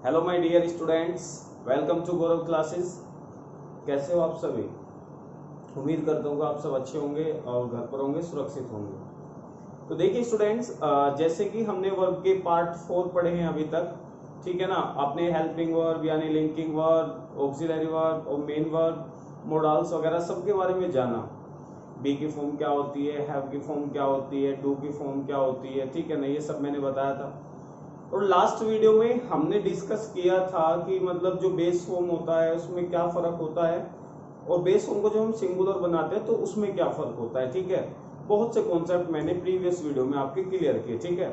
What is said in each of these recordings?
Hello my dear students, welcome to Gaurav classes. कैसे हो आप सभी? उम्मीद करता हूँ कि आप सब अच्छे होंगे और घर पर होंगे, सुरक्षित होंगे। तो देखिए स्टूडेंट्स, जैसे कि हमने वर्ब के पार्ट 4 पढ़े हैं अभी तक, ठीक है ना। आपने हेल्पिंग वर्ब यानी लिंकिंग वर्ब, ऑक्सिलरी वर्ब और मेन वर्ब, मोडाल्स वगैरह सबके बारे में जाना। बी की फॉर्म क्या होती है, हैव की फॉर्म क्या होती है, डू की फॉर्म क्या होती है, ठीक है ना, ये सब मैंने बताया था। और लास्ट वीडियो में हमने डिस्कस किया था कि मतलब जो बेस फॉर्म होता है उसमें क्या फर्क होता है और बेस फॉर्म को जो हम सिंगुलर बनाते हैं तो उसमें क्या फर्क होता है, ठीक है। बहुत से कॉन्सेप्ट मैंने प्रीवियस वीडियो में आपके क्लियर किए, ठीक है।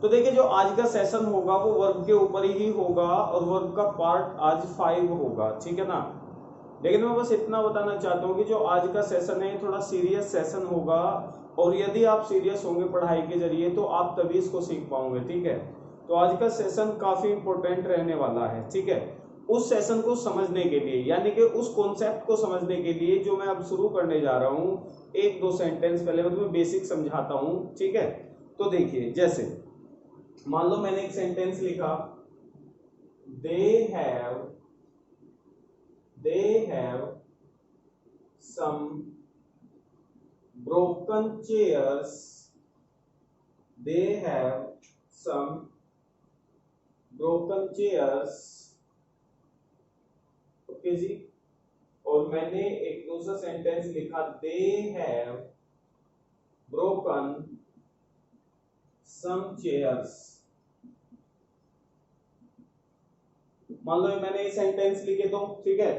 तो देखिए जो आज का सेशन होगा वो वर्ब के ऊपर ही होगा और वर्ब का पार्ट आज 5 होगा, ठीक है ना। लेकिन मैं बस इतना बताना चाहता हूँ कि जो आज का सेशन है थोड़ा सीरियस सेशन होगा और यदि आप सीरियस होंगे पढ़ाई के जरिए तो आप तभी इसको सीख पाओगे, ठीक है। तो आज का सेशन काफी इंपॉर्टेंट रहने वाला है, ठीक है। उस सेशन को समझने के लिए यानी कि उस कॉन्सेप्ट को समझने के लिए जो मैं अब शुरू करने जा रहा हूँ, एक दो सेंटेंस पहले मैं तुम्हें बेसिक समझाता हूँ, ठीक है। तो देखिए, जैसे मान लो मैंने एक सेंटेंस लिखा, they have some broken chairs, they have some broken chairs, okay जी। और मैंने एक दूसरा सेंटेंस लिखा, they have broken some chairs। मान लो मैंने ये सेंटेंस लिखे तो ठीक है,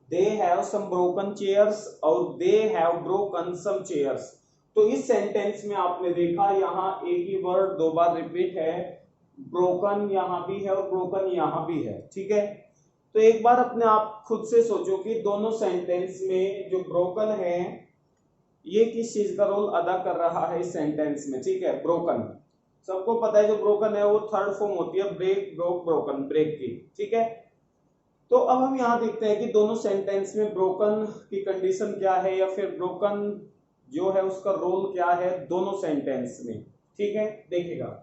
they have some broken chairs और they have broken some chairs। तो इस सेंटेंस में आपने देखा यहाँ एक ही वर्ड दो बार रिपीट है, ब्रोकन यहाँ भी है और ब्रोकन यहाँ भी है, ठीक है। तो एक बार अपने आप खुद से सोचो कि दोनों सेंटेंस में जो ब्रोकन है ये किस चीज का रोल अदा कर रहा है इस सेंटेंस में, ठीक है। ब्रोकन सबको पता है, जो ब्रोकन है वो थर्ड फॉर्म होती है ब्रेक, ब्रोक, ब्रोकन, ब्रेक की, ठीक है। तो अब हम यहाँ देखते हैं कि दोनों सेंटेंस में ब्रोकन की कंडीशन क्या है या फिर ब्रोकन जो है उसका रोल क्या है दोनों सेंटेंस में, ठीक है। देखिएगा,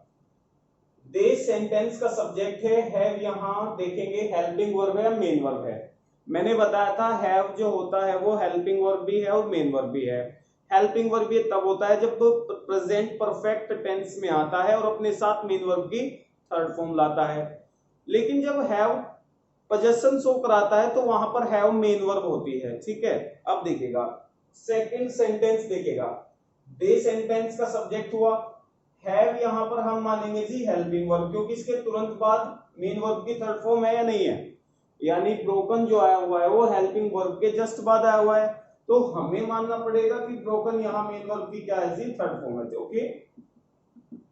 दे सेंटेंस का सब्जेक्ट है, हैव यहाँ देखेंगे हेल्पिंग वर्ब है या मेन वर्ब है। मैंने बताया था हैव जो होता है वो हेल्पिंग वर्ब भी है और मेन वर्ब भी है। हेल्पिंग वर्ब ये तब होता है जब प्रेजेंट परफेक्ट टेंस में आता है और अपने साथ मेन वर्ब की थर्ड फॉर्म लाता है। लेकिन जब हैव पोजेशन शो कराता है तो वहां पर हैव मेन वर्ब होती है, ठीक है। अब देखिएगा सेकंड सेंटेंस, देखिएगा दे सेंटेंस का सब्जेक्ट हुआ, हैव यहां पर हम मानेंगे जी हेल्पिंग वर्ब, क्योंकि इसके तुरंत बाद मेन वर्ब की थर्ड फॉर्म है या नहीं है, यानी ब्रोकन जो आया हुआ है वो हेल्पिंग वर्ब के जस्ट बाद आया हुआ है। तो हमें मानना पड़ेगा कि ब्रोकन यहाँ मेन वर्ब की क्या है जी, थर्ड फॉर्म है, ओके।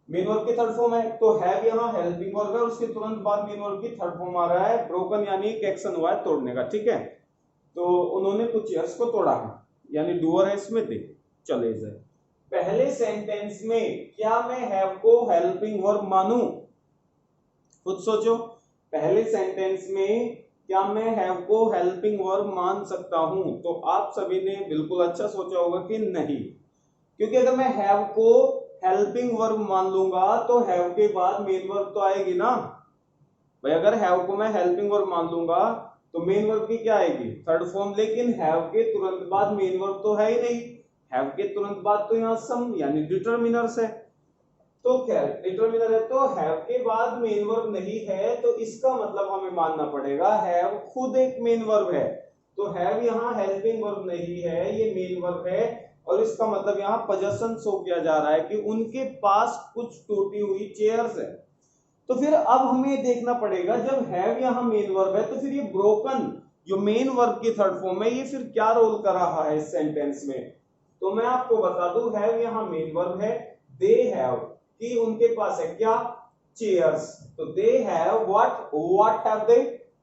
मेन वर्ब की थर्ड फॉर्म है तो हैव यहाँ हेल्पिंग वर्ब है, उसके तुरंत बाद मेन वर्ब की थर्ड फॉर्म आ रहा है, ब्रोकन यानी एक एक्शन हुआ है तोड़ने का, ठीक है। तो उन्होंने कुछ चेयर्स को तोड़ा है, यानी डूअर है इसमें, दे चले जाए। पहले सेंटेंस में क्या मैं हैव को हेल्पिंग वर्ब मानूं? खुद सोचो, पहले सेंटेंस में क्या मैं हैव को हेल्पिंग वर्ब मान सकता हूं? तो आप सभी ने बिल्कुल अच्छा सोचा होगा कि नहीं, क्योंकि अगर मैं हैव को हेल्पिंग वर्ब मान लूंगा तो हैव के बाद मेन वर्ब तो आएगी ना भाई। अगर हैव को मैं हेल्पिंग वर्ब मान लूंगा तो मेन वर्ब की क्या आएगी, थर्ड फॉर्म। लेकिन हैव के तुरंत बाद मेन वर्ब तो है ही नहीं, हैव के तुरंत बाद तो यहाँ सम यानी डिटरमिनर्स है। तो क्या डिटरमिनर है तो हैव के बाद मेन वर्ब नहीं है, तो इसका मतलब हमें मानना पड़ेगा हैव खुद एक मेन वर्ब है। तो हैव यहाँ हेल्पिंग वर्ब नहीं है, ये मेन वर्ब है और इसका मतलब यहाँ पोजेशन शो किया जा रहा है कि उनके पास कुछ टूटी हुई चेयर्स है। तो फिर अब हमें देखना पड़ेगा, जब हैव यहाँ मेन वर्ब है तो फिर ये ब्रोकन जो मेन वर्ब की थर्ड फॉर्म है ये फिर क्या रोल कर रहा है इस सेंटेंस में। तो मैं आपको बता दूं, हैव यहाँ मेन वर्ब है, दे हैव कि उनके पास है क्या, चेयर्स। तो they have what have they,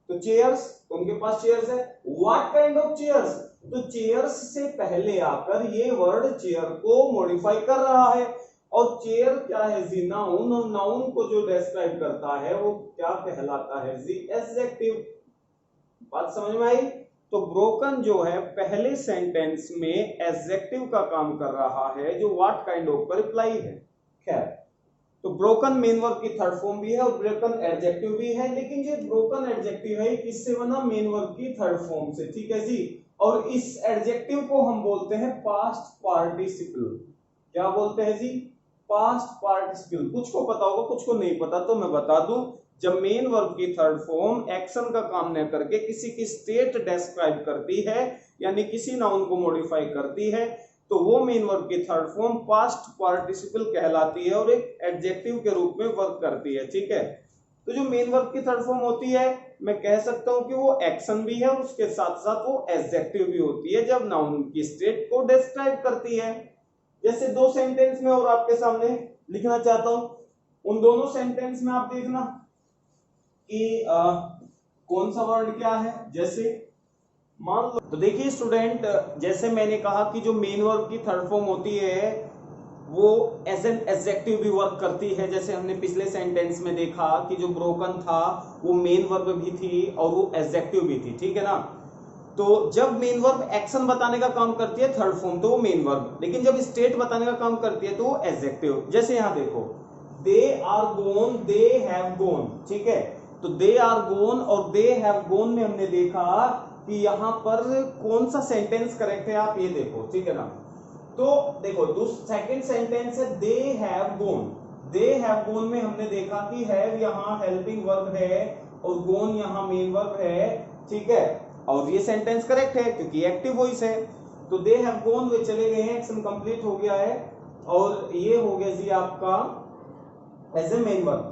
तो चेयर्स, उनके पास चेयर्स है। व्हाट काइंड ऑफ चेयर्स, तो चेयर्स से पहले आकर ये वर्ड चेयर को मॉडिफाई कर रहा है। और चेयर क्या है जी, नाउन, और नाउन को जो डिस्क्राइब करता है वो क्या कहलाता है जी, एडजेक्टिव। बात समझ में आई? तो ब्रोकन जो है पहले सेंटेंस में एडजेक्टिव का काम कर रहा है जो व्हाट काइंड ऑफ का रिप्लाई है। खैर तो ब्रोकन मेन वर्ब की थर्ड फॉर्म भी है और ब्रोकन एडजेक्टिव भी है, लेकिन जो ब्रोकन एडजेक्टिव है किससे बना, मेन वर्ब की थर्ड फॉर्म से, ठीक है जी। और इस एडजेक्टिव को हम बोलते हैं पास्ट पार्टिसिपल। क्या बोलते हैं जी, पास्ट पार्टिसिपल। कुछ को पता होगा, कुछ को नहीं पता, तो मैं बता दूं, जब मेन वर्ब की थर्ड फॉर्म एक्शन का काम न करके किसी की स्टेट डिस्क्राइब करती है, यानी किसी नाउन को मॉडिफाई करती है, तो वो मेन वर्ब की थर्ड फॉर्म पास्ट पार्टिसिपल कहलाती है और एक एडजेक्टिव के रूप में वर्क करती है, ठीक है। तो जो मेन वर्ब की थर्ड फॉर्म होती है, मैं कह सकता हूं कि वो एक्शन भी है और उसके साथ साथ वो एडजेक्टिव भी होती है जब नाउन की स्टेट को डिस्क्राइब करती है। जैसे दो सेंटेंस में और आपके सामने लिखना चाहता हूं, उन दोनों सेंटेंस में आप देखना कि कौन सा वर्ड क्या है। जैसे मान लो, तो देखिए स्टूडेंट, जैसे मैंने कहा कि जो मेन वर्ब की थर्ड फॉर्म होती है वो एज एन एडजेक्टिव भी वर्क करती है। जैसे हमने पिछले सेंटेंस में देखा कि जो ब्रोकन था वो मेन वर्ब भी थी और वो एडजेक्टिव भी थी, ठीक है ना। तो जब मेन वर्ब एक्शन बताने का काम करती है थर्ड फॉर्म, तो वो मेन वर्ब, लेकिन जब स्टेट बताने का काम करती है तो वो एडजेक्टिव। जैसे यहां देखो, they are gone, they have gone, ठीक है। तो दे आर गोन और दे हैव गोन में हमने देखा कि यहां पर कौन सा सेंटेंस करेक्ट है, आप ये देखो, ठीक है ना। तो देखो सेकंड सेंटेंस है they have gone. They have gone में हमने देखा कि हैव यहां हेल्पिंग वर्ब है और गोन यहां मेन वर्ब है, ठीक है। और ये सेंटेंस करेक्ट है क्योंकि एक्टिव वॉइस है। तो दे हैव गोन, वे चले गए हैं, एक्शन कंप्लीट हो गया है और ये हो गया जी आपका एज ए मेन वर्ब।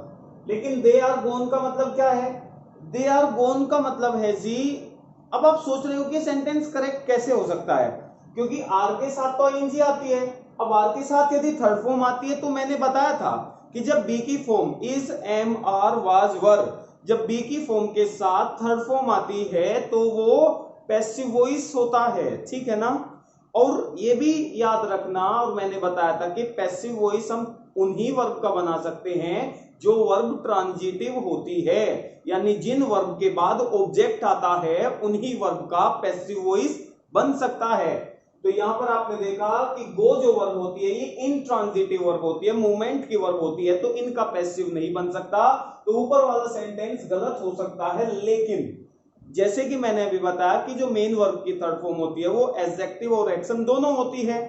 लेकिन दे आर गोन का मतलब क्या है, दे आर गोन का मतलब है जी, अब आप सोच रहे हो कि सेंटेंस करेक्ट कैसे हो सकता है, क्योंकि आर के साथ तो आईएनजी आती है। अब आर के साथ यदि थर्ड फॉर्म आती है तो मैंने बताया था कि जब बी की form is, am, are, was, were, जब बी की फॉर्म के साथ थर्ड फॉर्म आती है तो वो पैसिव वॉइस होता है, ठीक है ना। और ये भी याद रखना, और मैंने बताया था कि पैसिव वॉइस हम उन्हीं वर्ब का बना सकते हैं जो वर्ब ट्रांजिटिव होती है, यानी जिन वर्ब के बाद ऑब्जेक्ट आता है उन्हीं वर्ब का पैसिव वॉइस बन सकता है। तो यहां पर आपने देखा कि गो जो वर्ब होती है ये इंट्रांजिटिव वर्ब होती है, मूवमेंट की वर्ब होती है, तो इनका पैसिव नहीं बन सकता। तो ऊपर वाला सेंटेंस गलत हो सकता है, लेकिन जैसे कि मैंने अभी बताया कि जो मेन वर्ब की थर्ड फॉर्म होती है वो एडजेक्टिव और एक्शन दोनों होती है।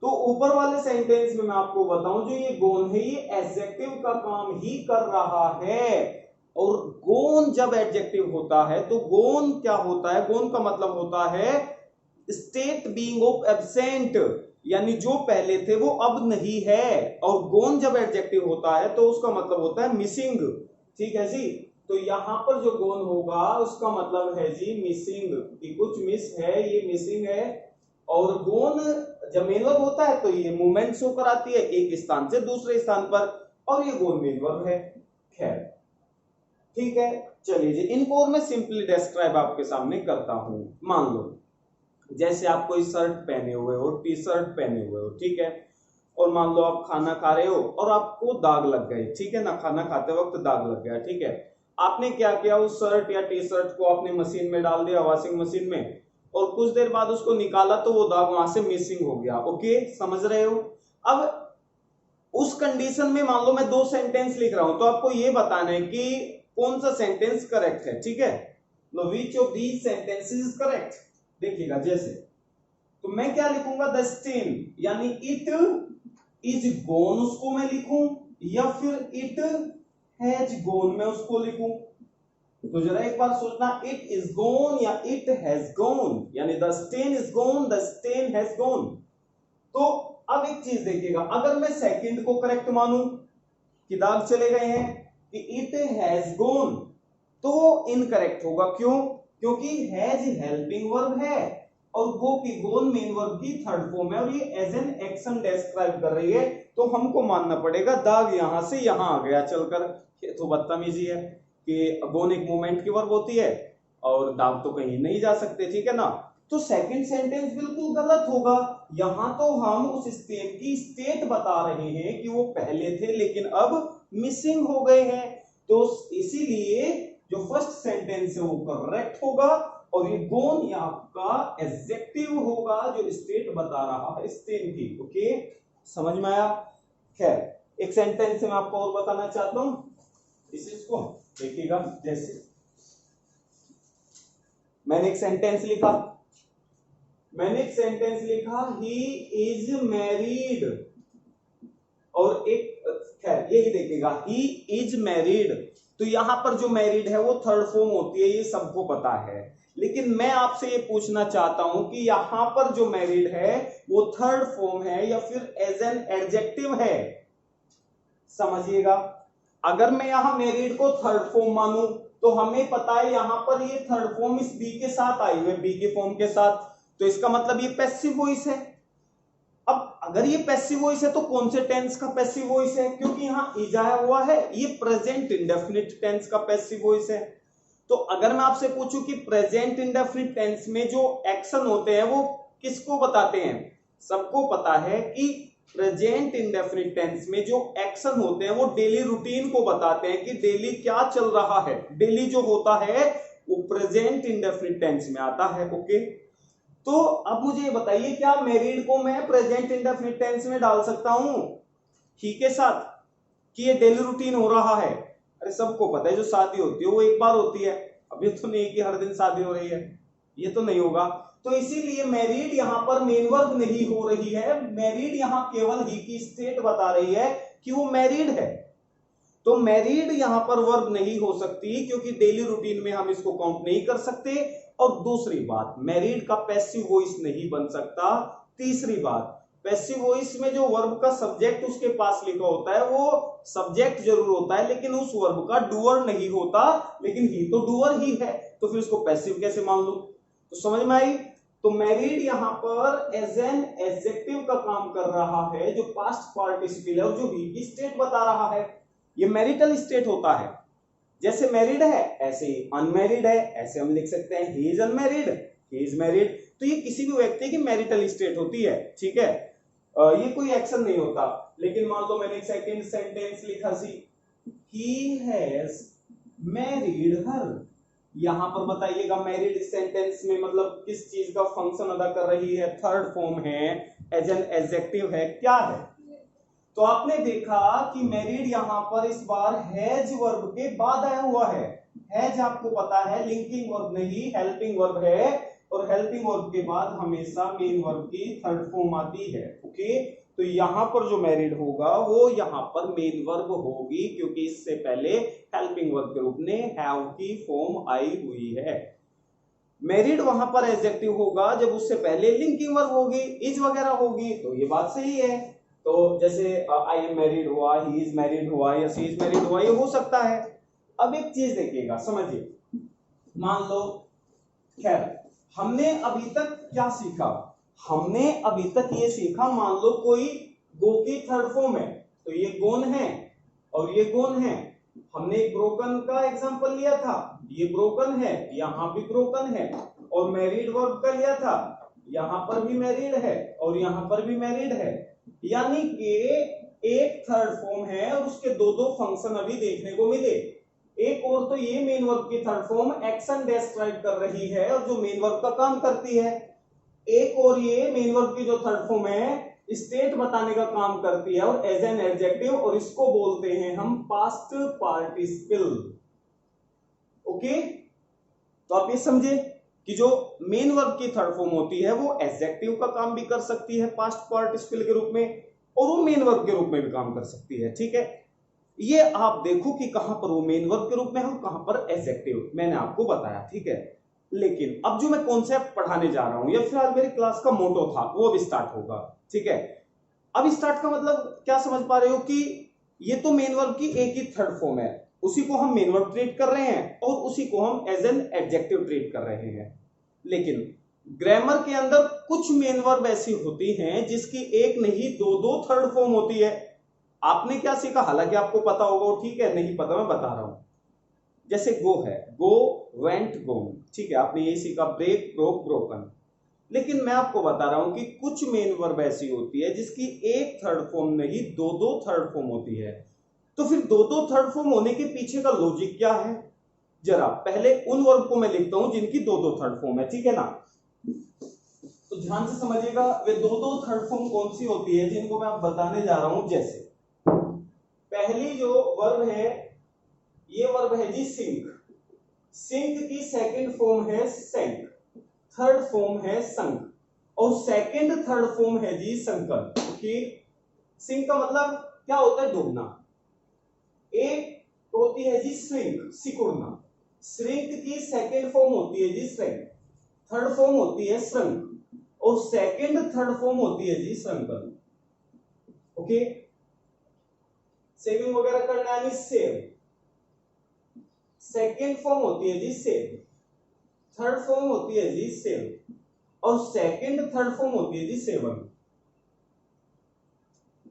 तो ऊपर वाले सेंटेंस में मैं आपको बताऊं, जो ये गोन है ये एडजेक्टिव का काम ही कर रहा है। और गोन जब एडजेक्टिव होता है तो गोन क्या होता है, गोन का मतलब होता है स्टेट बीइंग ऑफ एब्सेंट, यानी जो पहले थे वो अब नहीं है। और गोन जब एडजेक्टिव होता है तो उसका मतलब होता है मिसिंग, ठीक है जी। तो यहां पर जो गोन होगा उसका मतलब है जी मिसिंग, कि कुछ मिस है, ये मिसिंग है। और गोन जब मेन वर्ब होता है तो ये मूवमेंट शो कराती है एक स्थान से दूसरे स्थान पर, और ये गोन मेन वर्ब है। खैर ठीक है, चलिए जी इनको और मैं सिंपली डिस्क्राइब आपके सामने करता हूं। मान लो जैसे आप कोई शर्ट पहने हुए हो, टी शर्ट पहने हुए हो, ठीक है। और मान लो आप खाना खा रहे हो और आपको दाग लग गए, ठीक है ना, खाना खाते वक्त दाग लग गया, ठीक है। आपने क्या किया, उस शर्ट या टी शर्ट को आपने मशीन में डाल दिया, वॉशिंग मशीन में, और कुछ देर बाद उसको निकाला तो वो दाग वहां से मिसिंग हो गया। ओके, समझ रहे हो। अब उस कंडीशन में मान लो मैं दो सेंटेंस लिख रहा हूं, तो आपको ये बताना है कि कौन सा सेंटेंस करेक्ट है, ठीक है। विच of these sentences is correct. देखिएगा, जैसे तो मैं क्या लिखूंगा, द स्टेन, यानी इट इज गोन उसको मैं लिखूं, या फिर इट हैज गोन मैं उसको लिखूं। तो जरा एक बार सोचना, इट इज गोन या इट हैज गोन, यानी the stain is gone, the stain has gone. तो अब एक चीज देखिएगा, अगर मैं सेकंड को करेक्ट मानूं कि दाग चले गए हैं, कि इट हैज गोन, तो वो इनकरेक्ट होगा। क्यों, क्योंकि हैज हेल्पिंग वर्ब है और गो की गोन मेन वर्ब की थर्ड फॉर्म है और ये एज एन एक्शन डिस्क्राइब कर रही है, तो हमको मानना पड़ेगा दाग यहां से यहां आ गया चलकर। ये तो बदतमीजी है कि गोन एक मूवमेंट की वर्ब होती है और दाग तो कहीं नहीं जा सकते, ठीक है ना। तो सेकंड सेंटेंस बिल्कुल गलत होगा। यहां तो हम उस स्टेट की स्टेट बता रहे हैं कि वो पहले थे लेकिन अब मिसिंग हो गए हैं, तो इसीलिए जो फर्स्ट सेंटेंस है वो करेक्ट होगा और ये गोन ये आपका एडजेक्टिव होगा जो स्टेट बता रहा है स्टेन की। ओके, समझ में आया। खैर एक सेंटेंस से मैं आपको और बताना चाहता हूं इस चीज को, देखिएगा। जैसे मैंने एक सेंटेंस लिखा, ही इज मैरिड, और एक खैर यही देखिएगा, ही इज मैरिड। तो यहां पर जो मैरिड है वो थर्ड फॉर्म होती है, ये सबको पता है। लेकिन मैं आपसे ये पूछना चाहता हूं कि यहां पर जो मैरिड है वो थर्ड फॉर्म है या फिर एज एन एडजेक्टिव है? समझिएगा, अगर मैं यहां मैरिड को थर्ड फॉर्म मानूं तो हमें पता है यहां पर ये थर्ड फॉर्म इस बी के साथ आई हुई है, बी के फॉर्म के साथ, तो इसका मतलब ये पैसिव वॉइस है। अब अगर ये पैसिव वॉइस है तो कौन से टेंस का पैसिव वॉइस है? क्योंकि यहां इज आया हुआ है, ये प्रेजेंट इंडेफिनिट टेंस का पैसिव वॉइस है। तो अगर मैं आपसे पूछूं कि प्रेजेंट इंडेफिनिट टेंस में जो एक्शन होते हैं वो किसको बताते हैं? सबको पता है कि प्रेजेंट इंडेफिनिट टेंस में जो एक्शन होते हैं वो डेली रूटीन को बताते हैं कि डेली क्या चल रहा है। डेली जो होता है वो प्रेजेंट इंडेफिनिट टेंस में आता है। ओके, तो अब मुझे ये बताइए, क्या मैरिड को मैं प्रेजेंट इंडेफिनिट टेंस में डाल सकता हूं ही के साथ कि ये डेली रूटीन हो रहा है? अरे सबको पता है जो शादी होती है वो एक बार होती है, अब ये तो नहीं कि हर दिन शादी हो रही है, ये तो नहीं होगा। तो इसीलिए मैरिड यहां पर मेन वर्ब नहीं हो रही है, मैरिड यहां केवल ही की स्टेट बता रही है कि वो मैरिड है। तो मैरिड यहां पर वर्ब नहीं हो सकती क्योंकि डेली रूटीन में हम इसको काउंट नहीं कर सकते। और दूसरी बात, मैरिड का पैसिव वॉइस नहीं बन सकता। तीसरी बात, पैसिव वॉइस में जो वर्ब का सब्जेक्ट उसके पास लिखा होता है वो सब्जेक्ट जरूर होता है लेकिन उस वर्ब का डूअर नहीं होता, लेकिन ही तो डूअर ही है, तो फिर उसको पैसिव कैसे मान लूं? तो समझ में आई? तो मैरिड यहां पर एज एन एडजेक्टिव का काम कर रहा है, जो पास्ट पार्टिसिपल है और जो भी की स्टेट बता रहा है, ये मैरिटल स्टेट होता है। जैसे मैरिड है ऐसे ही अनमैरिड है, ऐसे हम लिख सकते हैं he is unmarried, he is married. तो ये किसी भी व्यक्ति की मैरिटल स्टेट होती है, ठीक है, ये कोई एक्शन नहीं होता। लेकिन मान लो मैंने एक सेकंड सेंटेंस लिखा सी, ही हैज मैरिड हर, यहां पर बताइएगा मैरिड सेंटेंस में मतलब किस चीज का फंक्शन अदा कर रही है? थर्ड फॉर्म है, एज एन एडजेक्टिव है, क्या है? तो आपने देखा कि मैरिड यहां पर इस बार हैज वर्ब के बाद आया हुआ है। हैज आपको पता है लिंकिंग वर्ब नहीं हेल्पिंग वर्ब है, और हेल्पिंग वर्ब के बाद हमेशा मेन वर्ब की थर्ड फॉर्म आती है। ओके, तो यहां पर जो मैरिड होगा वो यहां पर मेन वर्ब होगी क्योंकि इससे पहले हेल्पिंग वर्ब के रूप में हैव की फॉर्म आई हुई है। मैरिड वहां पर एडजेक्टिव होगा जब उससे पहले लिंकिंग वर्ब होगी, इज वगैरह होगी, तो ये बात सही है। तो जैसे आई एम मैरिड हुआ, ही इज मैरिड हुआ या शी इज मैरिड हुआ, ये हो सकता है। अब एक चीज देखिएगा, समझिए, मान लो, खैर हमने अभी तक क्या सीखा? हमने अभी तक ये सीखा, मान लो कोई गो की थर्ड फॉर्म है, तो ये गोन है और ये गोन है। हमने एक ब्रोकन का एग्जांपल लिया था, ये ब्रोकन है, यहां भी ब्रोकन है, और मैरिड वर्ब का लिया था, यहां पर भी मैरिड है और यहां पर भी मैरिड है। यानी कि एक थर्ड फॉर्म है और उसके दो दो फंक्शन अभी देखने को मिले। एक और तो ये मेन वर्ब की थर्ड फॉर्म एक्शन डिस्क्राइब कर रही है और जो मेन वर्ब का काम करती है, एक और ये मेन वर्ब की जो थर्ड फॉर्म है स्टेट बताने का काम करती है और एज एन एडजेक्टिव, और इसको बोलते हैं हम पास्ट पार्टिसिपल। ओके, तो आप ये समझे कि जो मेन वर्ब की थर्ड फॉर्म होती है वो एडजेक्टिव का काम भी कर सकती है पास्ट पार्टिसिपल के रूप में, और वो मेन वर्ब के रूप में भी काम कर सकती है। ठीक है, ये आप देखो कि कहां पर वो मेन वर्ब के रूप में है और कहां पर एडजेक्टिव, मैंने आपको बताया। ठीक है, लेकिन अब जो मैं कॉन्सेप्ट पढ़ाने जा रहा हूं या फिलहाल मेरी क्लास का मोटो था वो भी स्टार्ट होगा। ठीक है, अब स्टार्ट का मतलब क्या समझ पा रहे हो कि ये तो मेन वर्ब की एक ही थर्ड फॉर्म है, उसी को हम मेन वर्ब ट्रीट कर रहे हैं और उसी को हम एज एन एडजेक्टिव ट्रीट कर रहे हैं। लेकिन ग्रामर के अंदर कुछ मेन वर्ब ऐसी होती हैं जिसकी एक नहीं दो दो थर्ड फॉर्म होती है। आपने क्या सीखा, हालांकि आपको पता होगा, ठीक है, नहीं पता मैं बता रहा हूं। जैसे गो है, गो, वेंट, गोन, ठीक है, आपने यही सीखा, ब्रेक, ब्रोक, ब्रोकन। लेकिन मैं आपको बता रहा हूं कि कुछ मेन वर्ब ऐसी होती है जिसकी एक थर्ड फॉर्म नहीं दो दो थर्ड फॉर्म होती है। तो फिर दो दो थर्ड फॉर्म होने के पीछे का लॉजिक क्या है? जरा पहले उन वर्ब को मैं लिखता हूं जिनकी दो दो थर्ड फॉर्म है, ठीक है ना। तो ध्यान से समझिएगा वे दो दो थर्ड फॉर्म कौन सी होती है जिनको मैं आप बताने जा रहा हूं। जैसे पहली जो वर्ब है ये वर्ब है जी सिंक। सिंक की सेकंड फॉर्म है सेंक, थर्ड फॉर्म है संक और सेकंड थर्ड फॉर्म है जी संकन। ओके, सिंक का मतलब क्या होता है? डूबना। एक होती है जी श्रिंक, सिकुड़ना। श्रिंक की सेकंड फॉर्म होती है जी श्रिंक, थर्ड फॉर्म होती है श्रंक और सेकंड थर्ड फॉर्म होती है जी श्रंकन। ओके, सेविंग वगैरह करना यानी सेव, सेकंड फॉर्म होती है जी सेव, थर्ड फॉर्म होती है जी सेव और सेकंड थर्ड फॉर्म होती है जी सेवन।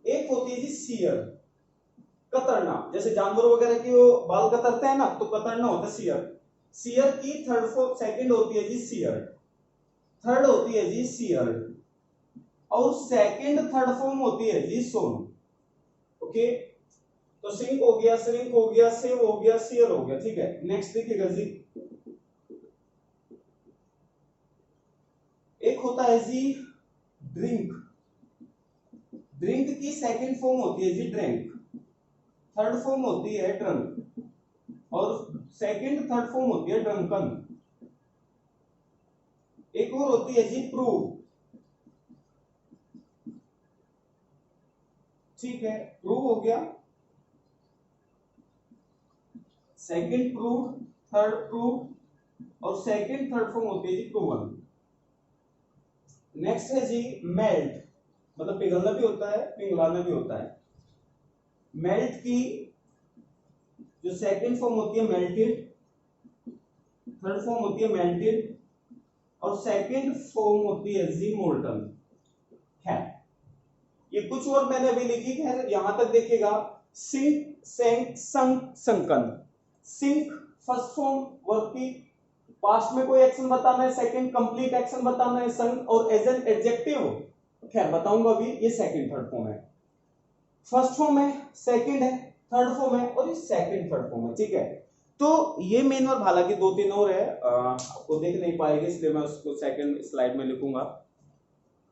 एक होती है जी सियर, कतरना। जैसे जानवर वगैरह की वो बाल कतरते हैं ना, तो कतरना होता है सियर। सियर की थर्ड फॉर्म सेकंड होती है जी सियर, थर्ड होती है जी सियर और सेकंड थर्ड फॉर्म होती है जी सोन। ओके, तो सिंक हो गया, श्रिंक हो गया, सेव हो गया, सियर हो गया। ठीक है, नेक्स्ट देखिएगा जी। एक होता है जी ड्रिंक। ड्रिंक की सेकंड फॉर्म होती है जी ड्रिंक, थर्ड फॉर्म होती है ड्रंक और सेकंड थर्ड फॉर्म होती है ड्रंकन। एक और होती है जी प्रूव। ठीक है, प्रूव हो गया, सेकंड प्रूव, थर्ड प्रूव और सेकंड थर्ड फॉर्म होती है जी प्रूवन। नेक्स्ट है जी मेल्ट, मतलब पिघलना भी होता है, पिघलाना भी होता है। मेल्ट की जो सेकंड फॉर्म होती है मेल्टेड, थर्ड फॉर्म होती है मेल्टेड और सेकंड फॉर्म होती है जी मोल्टन। है ये कुछ और मैंने अभी लिखी है, यहां तक देखिएगा। Sink, sank, sunk, sunken. Sink first form verb की, पास्ट में कोई एक्शन बताना है, सेकंड कंप्लीट एक्शन बताना है, संक और एज एन एडजेक्टिव खैर बताऊंगा अभी। ये सेकंड थर्ड फॉर्म है, फर्स्ट फॉर्म है, सेकंड है, थर्ड फॉर्म है और ये सेकंड थर्ड फॉर्म है। ठीक है, तो ये मेन वर्ब, हालांकि दो तीन और है, आपको देख नहीं पाएंगे इसलिए मैं उसको सेकंड स्लाइड में लिखूंगा।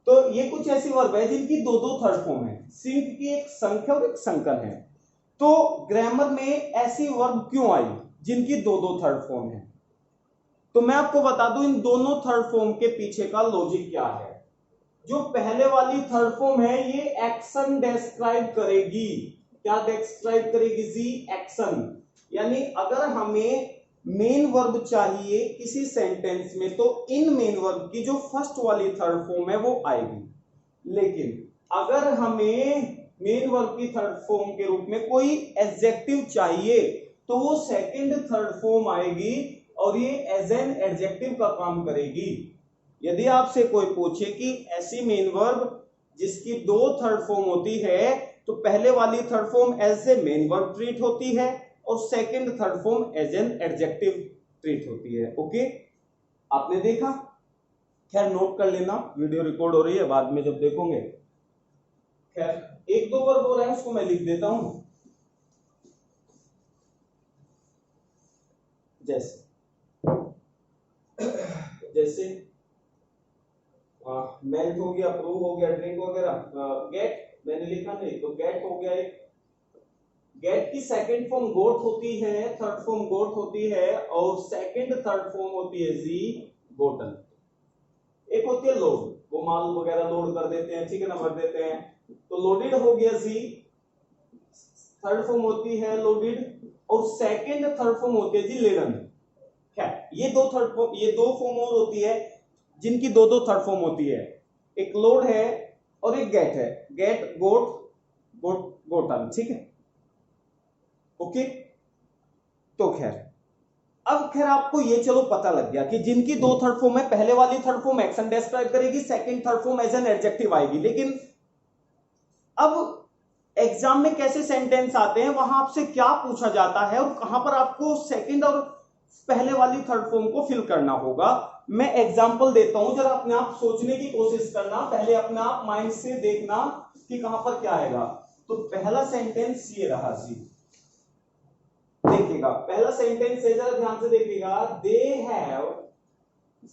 तो ये कुछ ऐसी वर्ब है जिनकी दो दो थर्ड फॉर्म है। सिंक की एक संक है और एक संकन है। तो ग्रामर में ऐसी वर्ब क्यों आई जिनकी दो दो थर्ड फॉर्म है? तो मैं आपको बता दूं इन दोनों थर्ड फॉर्म के पीछे का लॉजिक क्या है। जो पहले वाली थर्ड फॉर्म है ये एक्शन डिस्क्राइब करेगी। क्या डिस्क्राइब करेगी जी? एक्शन। यानी अगर हमें मेन वर्ब चाहिए किसी सेंटेंस में तो इन मेन वर्ब की जो फर्स्ट वाली थर्ड फॉर्म है वो आएगी। लेकिन अगर हमें मेन वर्ब की थर्ड फॉर्म के रूप में कोई एडजेक्टिव चाहिए तो वो सेकंड थर्ड फॉर्म आएगी और ये एज एन एडजेक्टिव का काम करेगी। यदि आपसे कोई पूछे कि ऐसी मेन वर्ब जिसकी दो थर्ड फॉर्म होती है तो पहले वाली third form as a main verb treat होती है और second third form as an adjective treat होती है। ओके, आपने देखा? खैर नोट कर लेना, वीडियो रिकॉर्ड हो रही है, बाद में जब देखोगे। खैर एक दो वर्ब हो रहा है उसको मैं लिख देता हूं। जैसे जैसे मेल्ट हो गया, प्रूव हो गया, ड्रिंक वगैरह। गेट मैंने लिखा नहीं तो गेट हो गया। एक गेट की सेकंड फॉर्म गोट होती है, थर्ड फॉर्म गोट होती है और सेकंड थर्ड फॉर्म होती है जी गोटन। एक होती है लोड, वो माल वगैरह लोड कर देते हैं, ठीक है ना, भर देते हैं, तो लोडेड हो गया जी, थर्ड फॉर्म होती है लोडेड और सेकंड थर्ड फॉर्म होती है जी लेडन। क्या ये दो थर्ड फॉर्म, ये दो फॉर्म और होती है जिनकी दो दो थर्ड फॉर्म होती है। एक लोड है और एक गेट है, गेट गोट गोट गोटन। ठीक है, ओके। तो खैर अब खैर आपको ये चलो पता लग गया कि जिनकी दो थर्ड फॉर्म है, पहले वाली थर्ड फॉर्म एक्शन डिस्क्राइब करेगी, second third form as an adjective आएगी। लेकिन अब एग्जाम में कैसे सेंटेंस आते हैं, वहां आपसे क्या पूछा जाता है और कहां पर आपको सेकंड और पहले वाली थर्ड फॉर्म को फिल करना होगा। मैं एग्जांपल देता हूं, जरा अपने आप सोचने की कोशिश करना, पहले अपना माइंड से देखना कि कहां पर क्या आएगा। तो पहला सेंटेंस ये रहा जी, देखिएगा पहला सेंटेंस है, जरा ध्यान से देखिएगा। They have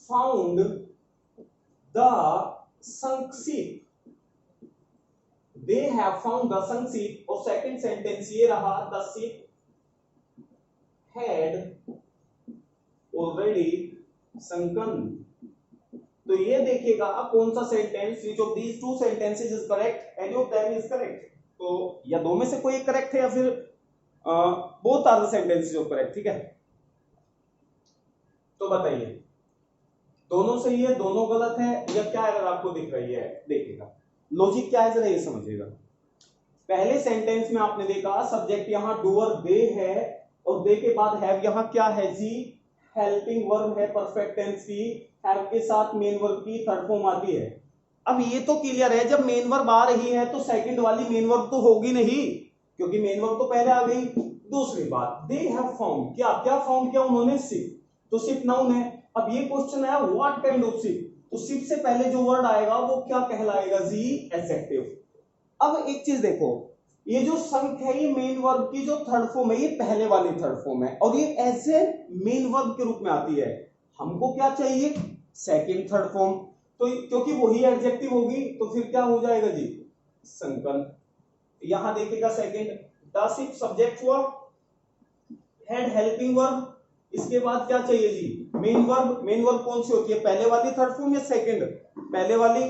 found the sunk ship. They have found the sunk ship, और सेकंड सेंटेंस ये रहा the ship had already sunken. तो ये देखिएगा आप कौन सा sentence, which of these two sentences is correct, any of them is correct. तो या दो में से कोई एक करेक्ट है या फिर both are the sentences of correct, ठीक है। तो बताइए दोनों सही है, दोनों गलत है, या क्या एरर आपको दिख रही है। देखिएगा लॉजिक क्या है, जरा ये समझिएगा। पहले सेंटेंस में आपने देखा सब्जेक्ट यहां डूअर दे है, और दे के बाद हैव यहां क्या है जी, हेल्पिंग वर्ब है परफेक्ट टेंस की, हैव के साथ मेन वर्ब की थर्ड फॉर्म आती है। अब ये तो क्लियर है, जब मेन वर्ब आ रही है तो सेकंड वाली मेन वर्ब तो होगी नहीं, क्योंकि मेन वर्ब तो पहले आ गई। दूसरी बात, दे हैव फाउंड, क्या क्या फाउंड किया उन्होंने, शिप, तो शिप नाउन है। अब ये क्वेश्चन है व्हाट काइंड ऑफ शिप, तो शिप से पहले जो वर्ड आएगा वो क्या कहलाएगा जी, एडजेक्टिव। अब एक चीज देखो, ये जो संक है ये मेन वर्ब की जो थर्ड फॉर्म है, ये पहले वाली थर्ड फॉर्म है, और ये एज ए मेन वर्ब के रूप में आती है। हमको क्या चाहिए, सेकंड थर्ड फॉर्म, तो क्योंकि वही एडजेक्टिव होगी तो फिर क्या हो जाएगा जी, संकन। यहां देखिएगा सेकंड, द शिप सब्जेक्ट हुआ, हेड हेल्पिंग वर्ब, इसके बाद क्या चाहिए जी, मेन वर्ब। मेन वर्ब कौन सी होती है, पहले वाली थर्ड फॉर्म या सेकंड, पहले वाली,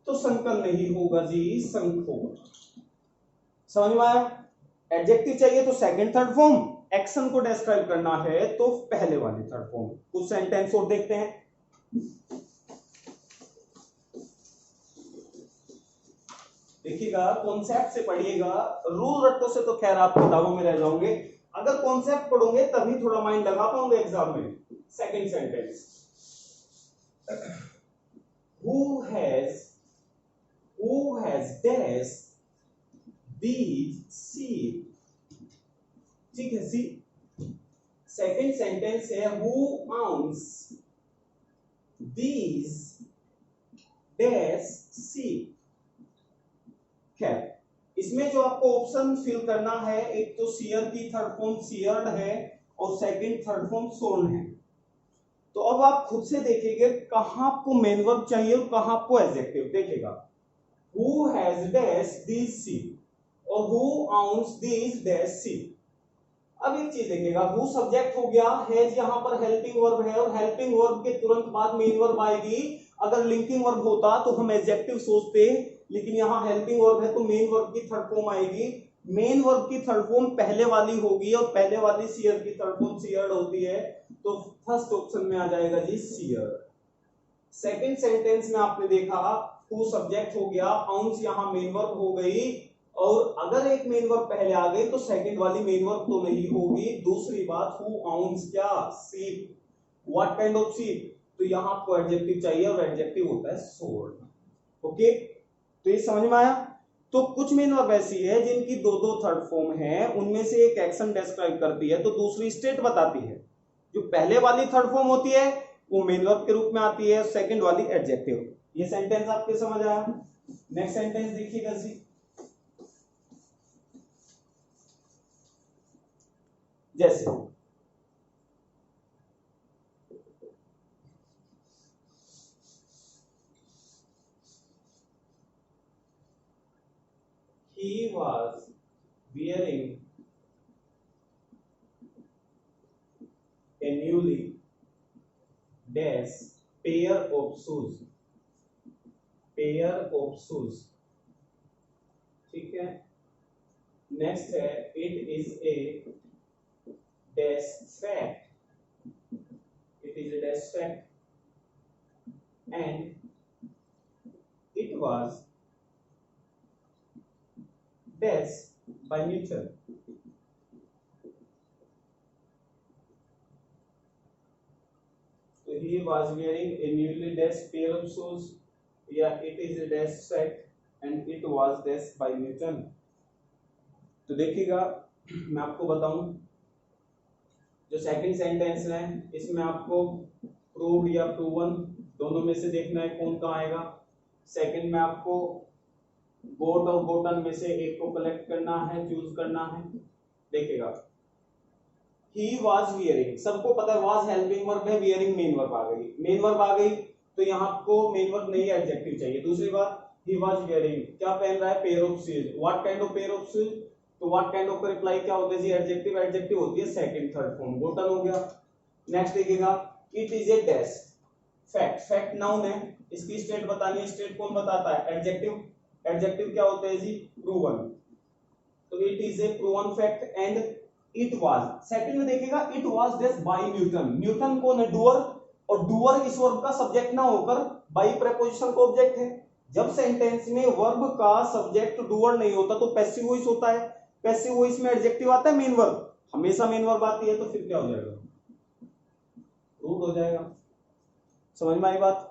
तो संकन नहीं होगा जी, संक होगा। समझ में आया। एडजेक्टिव चाहिए तो सेकंड थर्ड फॉर्म, एक्शन को डिस्क्राइब करना है तो पहले वाली थर्ड फॉर्म। कुछ सेंटेंस और देखते हैं। देखिएगा कॉन्सेप्ट से पढ़िएगा, रूल रट्टों से तो खैर आप किताबों में रह जाओगे, अगर कॉन्सेप्ट पढ़ोगे तभी थोड़ा माइंड लगा पाओगे एग्जाम में। Second sentence, who has dash these sheep, ठीक है। सी सेकंड सेंटेंस है who owns these dash sheep। खैर इसमें जो आपको ऑप्शन फिल करना है, एक तो सीयर की थर्ड फॉर्म सीयर्ड है, और सेकंड थर्ड फॉर्म सोन है। तो अब आप खुद से देखेंगे कहां आपको मेन वर्ब चाहिए और कहां आपको एडजेक्टिव। देखिएगा who has dash these sheep और who owns these dash sheep। अब एक चीज देखिएगा, who सब्जेक्ट हो गया, हैज यहां पर हेल्पिंग वर्ब है, और हेल्पिंग वर्ब के तुरंत बाद मेन वर्ब आएगी। अगर लिंकिंग वर्ब होता तो हम एडजेक्टिव सोचते, लेकिन यहाँ हेल्पिंग वर्ब है तो मेन वर्ब की थर्ड फॉर्म आएगी। मेन वर्ब की थर्ड फॉर्म पहले वाली होगी, और पहले वाली सीयर की थर्ड फॉर्म सीयर्ड होती है, तो फर्स्ट ऑप्शन में आ जाएगा जी सीयर। सेकंड सेंटेंस में आपने देखा हु सब्जेक्ट हो गया, आउंस यहाँ मेन वर्ब हो गई, और अगर एक मेन वर्ब पहले आ गई तो सेकंड वाली मेन वर्ब तो नहीं होगी। दूसरी बात, हु आउंस क्या, sheep, what kind of sheep, तो यहाँ आपको एडजेक्टिव चाहिए, और एडजेक्टिव होता है सोल्ड। ओके, तो ये समझ में आया। तो कुछ मेन वर्ब ऐसी है जिनकी दो दो थर्ड फॉर्म है, उनमें से एक एक्शन डिस्क्राइब करती है तो दूसरी स्टेट बताती है। जो पहले वाली थर्ड फॉर्म होती है वो मेन वर्ब के रूप में आती है, सेकंड वाली एडजेक्टिव। ये सेंटेंस आपके समझ आया। नेक्स्ट सेंटेंस देखिएगा जी, जैसे he was wearing a newly dash pair of shoes, pair of shoes, ठीक है। नेक्स्ट है it is a dash fact, it is a dash fact, and it was dash by Newton। So he was wearing a newly dashed pair of shoes, या it is a dash fact and it was dashed by Newton। तो देखिएगा मैं आपको बताऊं, जो second sentence है इसमें आपको प्रूव्ड या प्रूवन दोनों में से देखना है कौन कहाँ आएगा। सेकंड में आपको गोट और गोटन में से एक को कलेक्ट करना है, चूज करना है। देखिएगा he was wearing, सबको पता है was हेल्पिंग वर्ब है, wearing मेन वर्ब आ गई, मेन वर्ब आ गई तो यहाँ आपको मेन वर्ब नहीं एडजेक्टिव चाहिए। दूसरी बात, ही वाज वेयरिंग, क्या पहन रहा है, pair of shoes. What kind of pair of shoes, तो व्हाट काइंड ऑफ का रिप्लाई क्या होता है जी, एडजेक्टिव, एडजेक्टिव होती है सेकंड थर्ड फॉर्म, गोटन हो गया। नेक्स्ट देखिएगा, it is a dash, fact, fact noun है, इसकी स्टेट बतानी है, स्टेट कौन बताता है, एडजेक्टिव, एडजेक्टिव क्या होते हैं जी, प्रूवन, तो it is a proven fact and it was. Second में देखिएगा, it was dash by Newton, Newton कौन है, डूअर, और डूअर इस वर्ब का सब्जेक्ट ना होकर बाय प्रीपोजिशन का ऑब्जेक्ट है। जब सेंटेंस में वर्ब का सब्जेक्ट डूअर नहीं होता तो पैसिव वॉइस होता है, पैसिव वॉइस में एडजेक्टिव आता है, मेन वर्ब, हमेशा मेन वर्ब आती है, तो फिर क्या हो जाएगा, रूट हो जाएगा। समझ में आई बात।